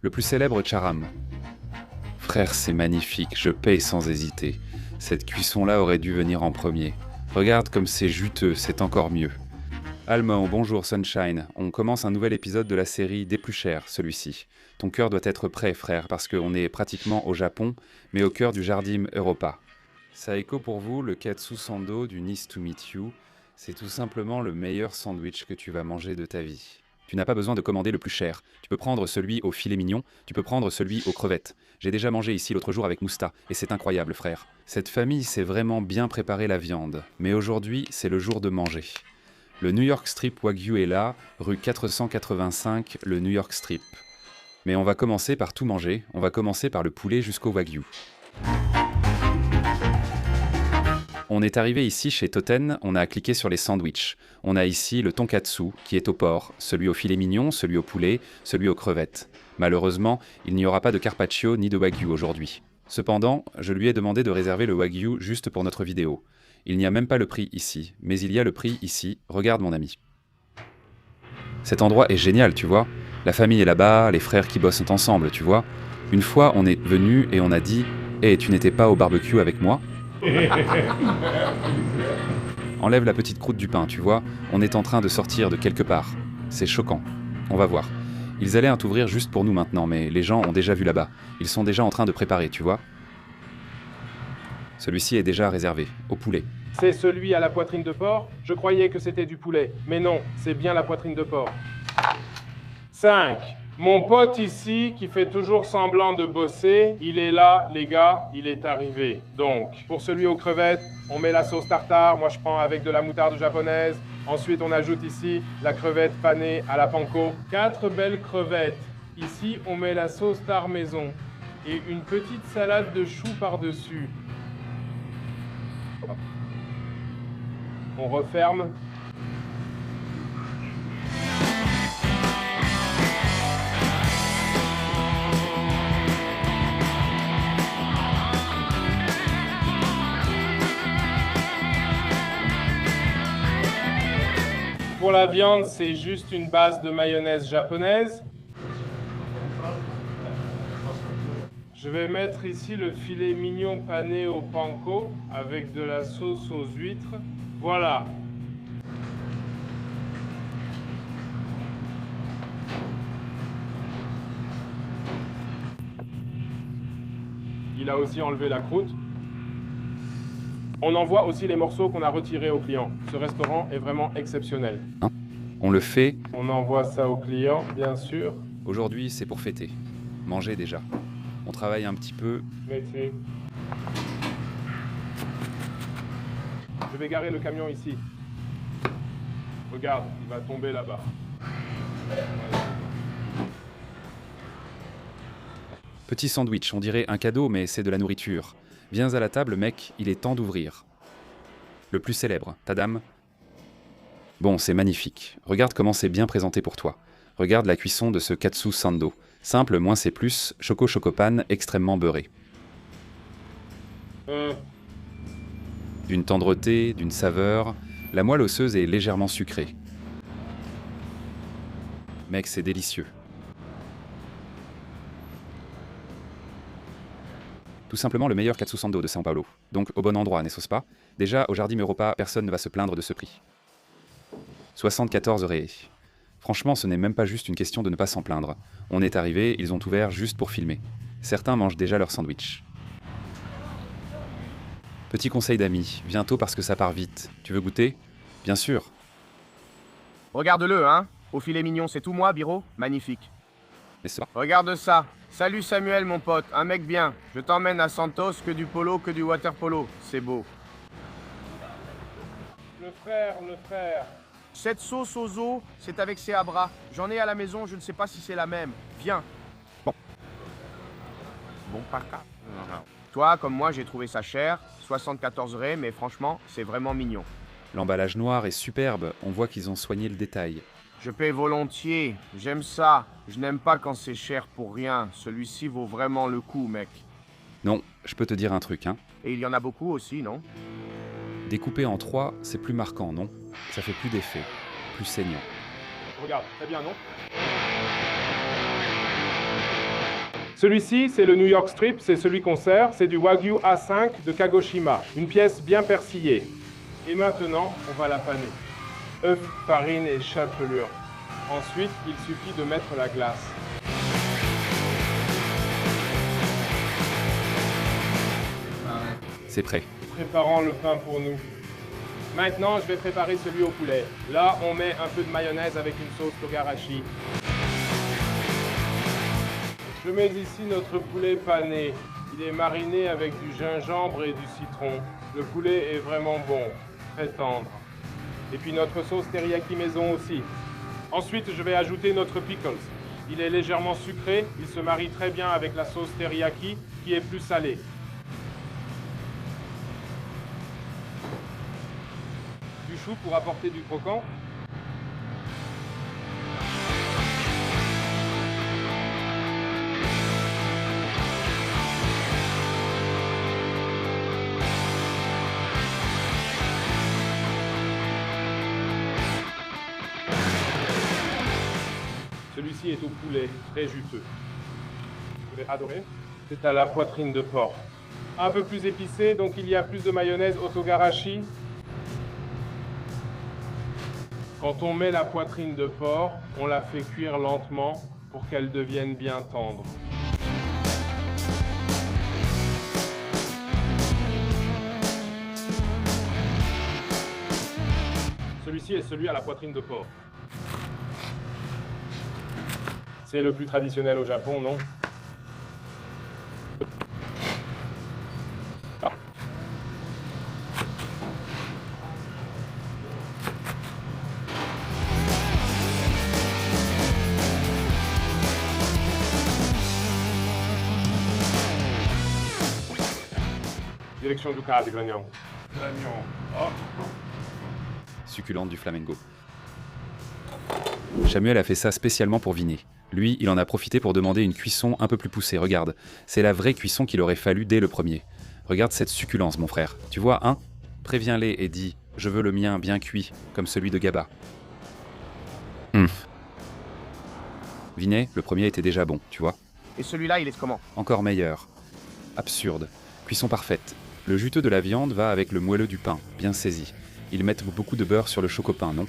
Le plus célèbre charam. Frère, c'est magnifique, je paye sans hésiter. Cette cuisson-là aurait dû venir en premier. Regarde comme c'est juteux, c'est encore mieux. Almond, bonjour Sunshine. On commence un nouvel épisode de la série Des plus chers, celui-ci. Ton cœur doit être prêt, frère, parce qu'on est pratiquement au Japon, mais au cœur du Jardim Europa. Saeko, pour vous, le katsu sando du Nice to Meet You, c'est tout simplement le meilleur sandwich que tu vas manger de ta vie. Tu n'as pas besoin de commander le plus cher. Tu peux prendre celui au filet mignon, tu peux prendre celui aux crevettes. J'ai déjà mangé ici l'autre jour avec Mousta, et c'est incroyable, frère. Cette famille sait vraiment bien préparer la viande, mais aujourd'hui, c'est le jour de manger. Le New York Strip Wagyu est là, rue 485, le New York Strip. Mais on va commencer par tout manger, on va commencer par le poulet jusqu'au Wagyu. On est arrivé ici chez Toten, on a cliqué sur les sandwichs. On a ici le tonkatsu, qui est au porc, celui au filet mignon, celui au poulet, celui aux crevettes. Malheureusement, il n'y aura pas de carpaccio ni de wagyu aujourd'hui. Cependant, je lui ai demandé de réserver le wagyu juste pour notre vidéo. Il n'y a même pas le prix ici, mais il y a le prix ici, regarde mon ami. Cet endroit est génial, tu vois. La famille est là-bas, les frères qui bossent ensemble, tu vois. Une fois, on est venu et on a dit « Hey, tu n'étais pas au barbecue avec moi ?» Enlève la petite croûte du pain, tu vois. On est en train de sortir de quelque part. C'est choquant. On va voir. Ils allaient ouvrir juste pour nous maintenant, mais les gens ont déjà vu là-bas. Ils sont déjà en train de préparer, tu vois. Celui-ci est déjà réservé, au poulet. C'est celui à la poitrine de porc? Je croyais que c'était du poulet. Mais non, c'est bien la poitrine de porc. 5. Mon pote ici, qui fait toujours semblant de bosser, il est là, les gars, il est arrivé. Donc, pour celui aux crevettes, on met la sauce tartare. Moi, je prends avec de la moutarde japonaise. Ensuite, on ajoute ici la crevette panée à la panko. 4 belles crevettes. Ici, on met la sauce tare maison. Et une petite salade de choux par-dessus. On referme. Pour la viande, c'est juste une base de mayonnaise japonaise. Je vais mettre ici le filet mignon pané au panko avec de la sauce aux huîtres. Voilà. Il a aussi enlevé la croûte. On envoie aussi les morceaux qu'on a retirés au client. Ce restaurant est vraiment exceptionnel. On le fait. On envoie ça au client, bien sûr. Aujourd'hui, c'est pour fêter. Manger déjà. On travaille un petit peu. Mettez. Je vais garer le camion ici. Regarde, il va tomber là-bas. Petit sandwich, on dirait un cadeau, mais c'est de la nourriture. Viens à la table, mec, il est temps d'ouvrir. Le plus célèbre, ta dame. Bon, c'est magnifique. Regarde comment c'est bien présenté pour toi. Regarde la cuisson de ce katsu sando. Simple, moins c'est plus, choco-chocopan, extrêmement beurré. D'une tendreté, d'une saveur, la moelle osseuse est légèrement sucrée. Mec, c'est délicieux. Tout simplement le meilleur katsu sando de São Paulo. Donc au bon endroit, n'est-ce pas? Déjà, au Jardim Europa, personne ne va se plaindre de ce prix. 74 ré. Franchement, ce n'est même pas juste une question de ne pas s'en plaindre. On est arrivé, ils ont ouvert juste pour filmer. Certains mangent déjà leur sandwich. Petit conseil d'amis, viens tôt parce que ça part vite. Tu veux goûter? Bien sûr. Regarde-le, hein. Au filet mignon, c'est tout moi, Biro. Magnifique. N'est-ce pas? Regarde ça. Salut Samuel, mon pote. Un mec bien. Je t'emmène à Santos, que du polo, que du water polo. C'est beau. Le frère. Cette sauce aux os, c'est avec ses bras. J'en ai à la maison, je ne sais pas si c'est la même. Viens. Bon, pas grave. Toi, comme moi, j'ai trouvé ça cher. 74 ré, mais franchement, c'est vraiment mignon. L'emballage noir est superbe, on voit qu'ils ont soigné le détail. Je paie volontiers. J'aime ça. Je n'aime pas quand c'est cher pour rien. Celui-ci vaut vraiment le coup, mec. Non, je peux te dire un truc, hein. Et il y en a beaucoup aussi, non? Découpé en 3, c'est plus marquant, non? Ça fait plus d'effet, plus saignant. Regarde, très bien, non? Celui-ci, c'est le New York Strip, c'est celui qu'on sert, c'est du Wagyu A5 de Kagoshima, une pièce bien persillée. Et maintenant, on va la paner. Œufs, farine et chapelure. Ensuite, il suffit de mettre la glace. C'est prêt. Préparons le pain pour nous. Maintenant, je vais préparer celui au poulet. Là, on met un peu de mayonnaise avec une sauce togarashi. Je mets ici notre poulet pané. Il est mariné avec du gingembre et du citron. Le poulet est vraiment bon, très tendre. Et puis notre sauce teriyaki maison aussi. Ensuite, je vais ajouter notre pickles. Il est légèrement sucré, il se marie très bien avec la sauce teriyaki qui est plus salée. Du chou pour apporter du croquant. Celui-ci est au poulet, très juteux. Vous avez adoré? C'est à la poitrine de porc. Un peu plus épicé, donc il y a plus de mayonnaise au togarashi. Quand on met la poitrine de porc, on la fait cuire lentement pour qu'elle devienne bien tendre. Celui-ci est celui à la poitrine de porc. C'est le plus traditionnel au Japon, non? Ah. Direction du cas de Gragnon. Succulente du flamengo. Samuel a fait ça spécialement pour Vinay. Lui, il en a profité pour demander une cuisson un peu plus poussée. Regarde, c'est la vraie cuisson qu'il aurait fallu dès le premier. Regarde cette succulence, mon frère. Tu vois, hein? Préviens-les et dis « Je veux le mien bien cuit, comme celui de Gaba. » Vinay, le premier était déjà bon, tu vois. Et celui-là, il est comment? Encore meilleur. Absurde. Cuisson parfaite. Le juteux de la viande va avec le moelleux du pain, bien saisi. Ils mettent beaucoup de beurre sur le chocopain, non?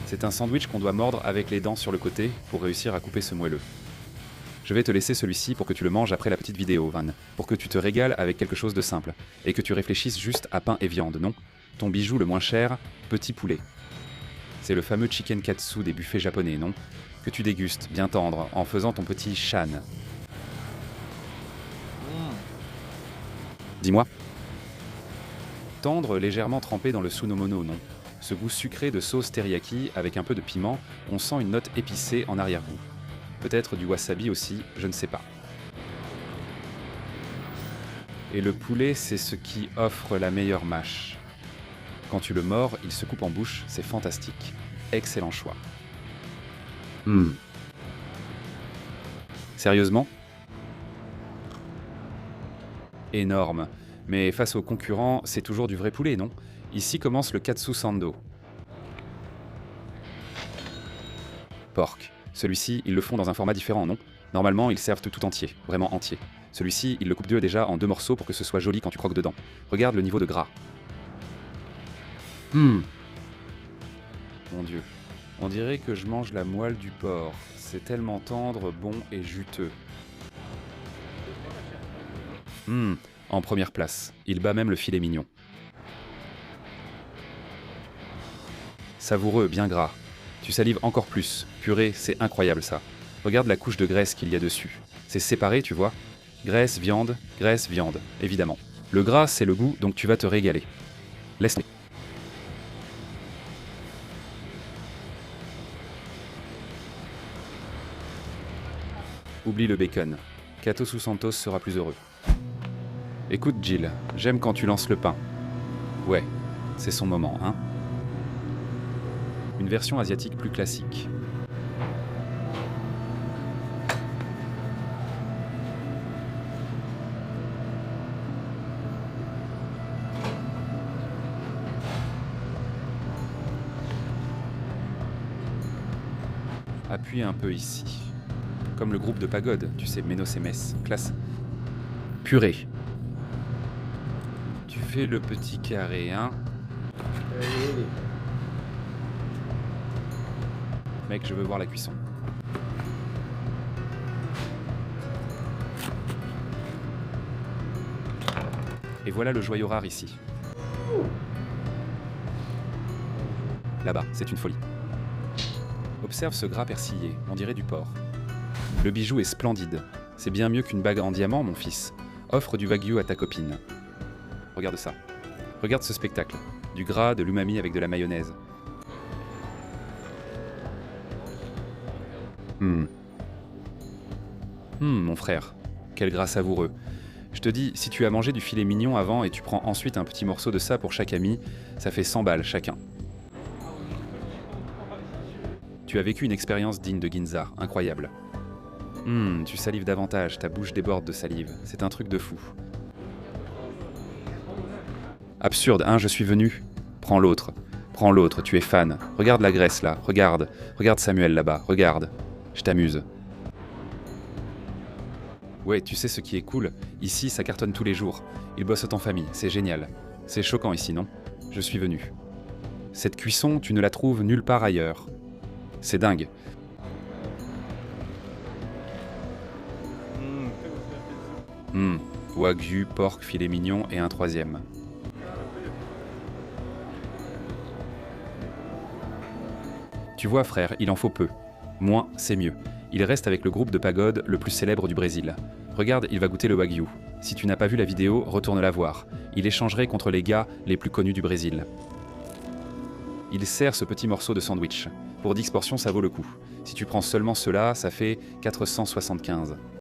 C'est un sandwich qu'on doit mordre avec les dents sur le côté pour réussir à couper ce moelleux. Je vais te laisser celui-ci pour que tu le manges après la petite vidéo, Van. Pour que tu te régales avec quelque chose de simple. Et que tu réfléchisses juste à pain et viande, non? Ton bijou le moins cher, petit poulet. C'est le fameux chicken katsu des buffets japonais, non? Que tu dégustes, bien tendre, en faisant ton petit shan. Dis-moi. Tendre, légèrement trempé dans le sunomono, non? Ce goût sucré de sauce teriyaki avec un peu de piment, on sent une note épicée en arrière-goût. Peut-être du wasabi aussi, je ne sais pas. Et le poulet, c'est ce qui offre la meilleure mâche. Quand tu le mords, il se coupe en bouche, c'est fantastique. Excellent choix. Sérieusement? Énorme. Mais face aux concurrents, c'est toujours du vrai poulet, non? Ici commence le katsu sando. Porc. Celui-ci, ils le font dans un format différent, non? Normalement, ils servent tout entier, vraiment entier. Celui-ci, ils le coupent déjà en 2 morceaux pour que ce soit joli quand tu croques dedans. Regarde le niveau de gras. Mon Dieu. On dirait que je mange la moelle du porc. C'est tellement tendre, bon et juteux. En première place. Il bat même le filet mignon. Savoureux, bien gras. Tu salives encore plus. Purée, c'est incroyable ça. Regarde la couche de graisse qu'il y a dessus. C'est séparé, tu vois. Graisse, viande, évidemment. Le gras, c'est le goût, donc tu vas te régaler. Laisse-les. Oublie le bacon. Kato Santos sera plus heureux. Écoute, Jill, j'aime quand tu lances le pain. Ouais, c'est son moment, hein? Une version asiatique plus classique. Appuie un peu ici. Comme le groupe de pagode, tu sais, Ménos et Metz. Classe. Purée. Tu fais le petit carré, hein? Mec, je veux voir la cuisson. Et voilà le joyau rare ici. Là-bas, c'est une folie. Observe ce gras persillé, on dirait du porc. Le bijou est splendide. C'est bien mieux qu'une bague en diamant, mon fils. Offre du wagyu à ta copine. Regarde ça. Regarde ce spectacle. Du gras, de l'umami avec de la mayonnaise. Mon frère. Quel gras savoureux. Je te dis, si tu as mangé du filet mignon avant et tu prends ensuite un petit morceau de ça pour chaque ami, ça fait 100 balles chacun. Tu as vécu une expérience digne de Ginza, incroyable. Tu salives davantage, ta bouche déborde de salive. C'est un truc de fou. Absurde, hein, je suis venu. Prends l'autre, tu es fan. Regarde la graisse là, regarde Samuel là-bas, regarde. Je t'amuse. Ouais, tu sais ce qui est cool? Ici, ça cartonne tous les jours. Ils bossent en famille, c'est génial. C'est choquant ici, non? Je suis venu. Cette cuisson, tu ne la trouves nulle part ailleurs. C'est dingue. Wagyu, porc, filet mignon et un troisième. Tu vois, frère, il en faut peu. Moins, c'est mieux. Il reste avec le groupe de pagode le plus célèbre du Brésil. Regarde, il va goûter le wagyu. Si tu n'as pas vu la vidéo, retourne la voir. Il échangerait contre les gars les plus connus du Brésil. Il sert ce petit morceau de sandwich. Pour 10 portions, ça vaut le coup. Si tu prends seulement cela, ça fait 475.